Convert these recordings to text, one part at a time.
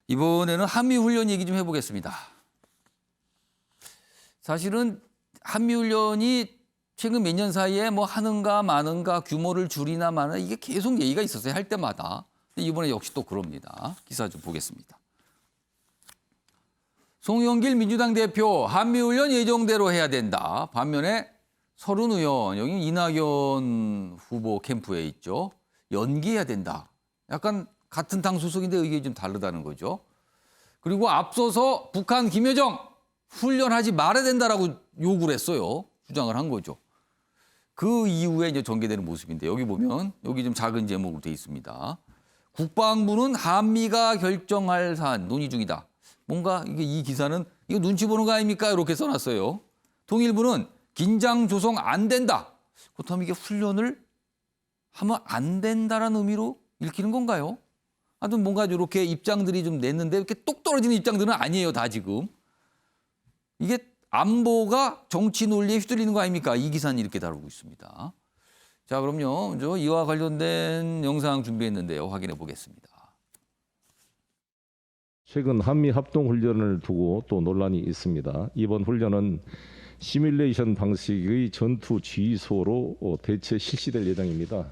이번에는 한미훈련 얘기 좀 해보겠습니다. 사실은 한미훈련이 최근 몇 년 사이에 뭐 하는가 마는가 규모를 줄이나 마나 이게 계속 얘기가 있었어요. 할 때마다. 이번에 역시 또 그럽니다. 기사 좀 보겠습니다. 송영길 민주당 대표 한미훈련 예정대로 해야 된다. 반면에 서른 의원, 여기 이낙연 후보 캠프에 있죠. 연기해야 된다. 약간 같은 당 소속인데 의견이 좀 다르다는 거죠. 그리고 앞서서 북한 김여정 훈련하지 말아야 된다라고 요구를 했어요. 주장을 한 거죠. 그 이후에 이제 전개되는 모습인데 여기 보면 여기 좀 작은 제목으로 돼 있습니다. 국방부는 한미가 결정할 사안 논의 중이다. 뭔가 이게 이 기사는 이거 눈치 보는 거 아닙니까? 이렇게 써놨어요. 통일부는 긴장 조성 안 된다. 그렇다면 이게 훈련을 하면 안 된다라는 의미로 읽히는 건가요? 하여튼 뭔가 이렇게 입장들이 좀 냈는데 이렇게 똑 떨어지는 입장들은 아니에요, 다 지금. 이게 안보가 정치 논리에 휘둘리는 거 아닙니까? 이 기사는 이렇게 다루고 있습니다. 자, 그럼요. 저 이와 관련된 영상 준비했는데요. 확인해 보겠습니다. 최근 한미 합동 훈련을 두고 또 논란이 있습니다. 이번 훈련은 시뮬레이션 방식의 전투 지휘소로 대체 실시될 예정입니다.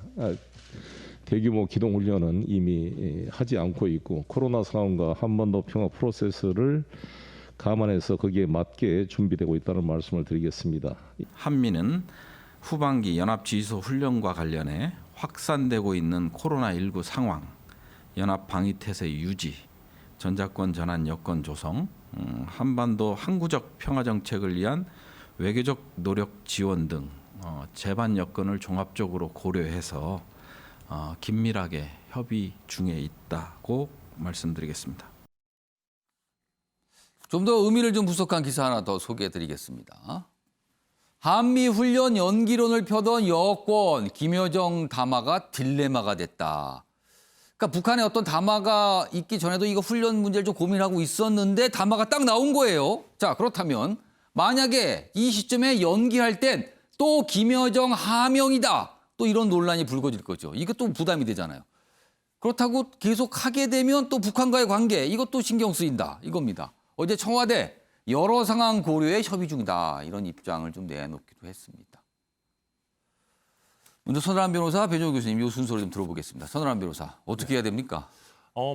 대규모 기동 훈련은 이미 하지 않고 있고 코로나 상황과 한반도 평화 프로세스를 감안해서 거기에 맞게 준비되고 있다는 말씀을 드리겠습니다. 한미는 후반기 연합지휘소 훈련과 관련해 확산되고 있는 코로나19 상황, 연합 방위태세 유지, 전자권 전환 여건 조성, 한반도 항구적 평화 정책을 위한 외교적 노력 지원 등 제반 여건을 종합적으로 고려해서 긴밀하게 협의 중에 있다고 말씀드리겠습니다. 좀 더 의미를 좀 부석한 기사 하나 더 소개해드리겠습니다. 한미훈련 연기론을 펴던 여권 김여정 담화가 딜레마가 됐다. 그러니까 북한에 어떤 담화가 있기 전에도 이거 훈련 문제를 좀 고민하고 있었는데 담화가 딱 나온 거예요. 자, 그렇다면 만약에 이 시점에 연기할 땐 또 김여정 하명이다. 또 이런 논란이 불거질 거죠. 이것도 부담이 되잖아요. 그렇다고 계속 하게 되면 또 북한과의 관계 이것도 신경 쓰인다. 이겁니다. 어제 청와대 여러 상황 고려에 협의 중이다. 이런 입장을 좀 내놓기도 했습니다. 먼저 선우람 변호사, 배종호 교수님 이 순서를 좀 들어보겠습니다. 선우람 변호사, 어떻게 해야 됩니까?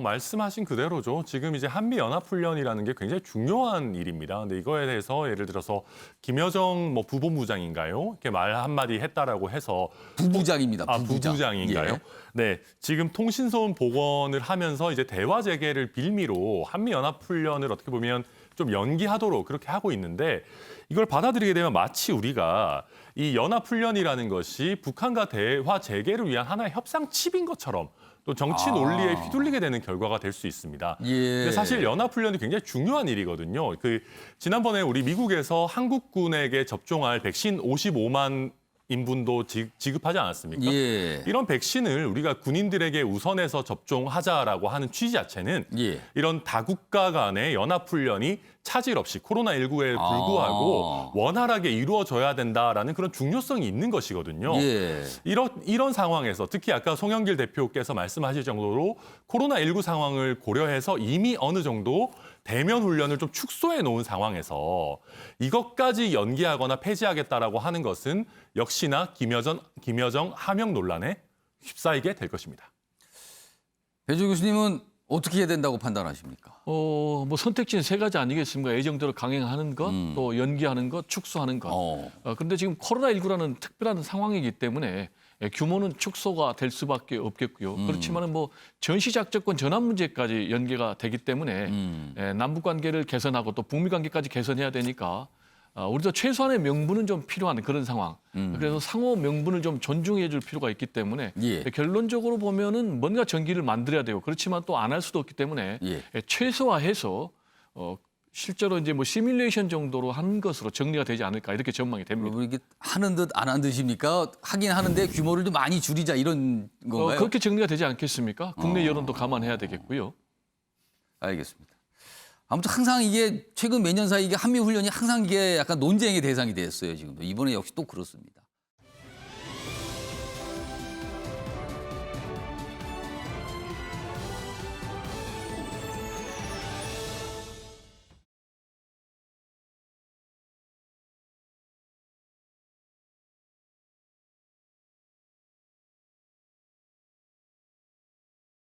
말씀하신 그대로죠. 지금 이제 한미연합훈련이라는 게 굉장히 중요한 일입니다. 근데 이거에 대해서 예를 들어서 김여정 부본부장인가요? 이렇게 말 한마디 했다라고 해서 부부장입니다. 부부장인가요? 예. 네, 지금 통신소음 복원을 하면서 이제 대화 재개를 빌미로 한미연합훈련을 어떻게 보면 좀 연기하도록 그렇게 하고 있는데 이걸 받아들이게 되면 마치 우리가 이 연합훈련이라는 것이 북한과 대화 재개를 위한 하나의 협상 칩인 것처럼 또 정치 논리에 휘둘리게 되는 결과가 될 수 있습니다. 예. 근데 사실 연합훈련이 굉장히 중요한 일이거든요. 지난번에 우리 미국에서 한국군에게 접종할 백신 55만 인분도 지급하지 않았습니까? 예. 이런 백신을 우리가 군인들에게 우선해서 접종하자라고 하는 취지 자체는 예. 이런 다국가 간의 연합훈련이 차질 없이 코로나19에 불구하고 원활하게 이루어져야 된다라는 그런 중요성이 있는 것이거든요. 예. 이런 상황에서 특히 아까 송영길 대표께서 말씀하실 정도로 코로나19 상황을 고려해서 이미 어느 정도 대면 훈련을 좀 축소해 놓은 상황에서 이것까지 연기하거나 폐지하겠다라고 하는 것은 역시나 김여정 하명 논란에 휩싸이게 될 것입니다. 배종호 교수님은 어떻게 해야 된다고 판단하십니까? 뭐 선택지는 세 가지 아니겠습니까? 예정대로 강행하는 것, 또 연기하는 것, 축소하는 것. 그런데 지금 코로나19라는 특별한 상황이기 때문에 규모는 축소가 될 수밖에 없겠고요. 그렇지만은 뭐 전시작전권 전환 문제까지 연계가 되기 때문에 남북 관계를 개선하고 또 북미 관계까지 개선해야 되니까 우리도 최소한의 명분은 좀 필요한 그런 상황. 그래서 상호 명분을 좀 존중해 줄 필요가 있기 때문에 예. 결론적으로 보면은 뭔가 전기를 만들어야 되고 그렇지만 또 안 할 수도 없기 때문에 예. 최소화해서 실제로 이제 뭐 시뮬레이션 정도로 한 것으로 정리가 되지 않을까 이렇게 전망이 됩니다. 그럼 이게 하는 듯 안 한 듯입니까? 하긴 하는데 규모를 좀 많이 줄이자 이런 건가요? 그렇게 정리가 되지 않겠습니까? 국내 여론도 감안해야 되겠고요. 알겠습니다. 아무튼 항상 이게 최근 몇 년 사이 이게 한미 훈련이 항상 이게 약간 논쟁의 대상이 됐어요. 지금도 이번에 역시 또 그렇습니다.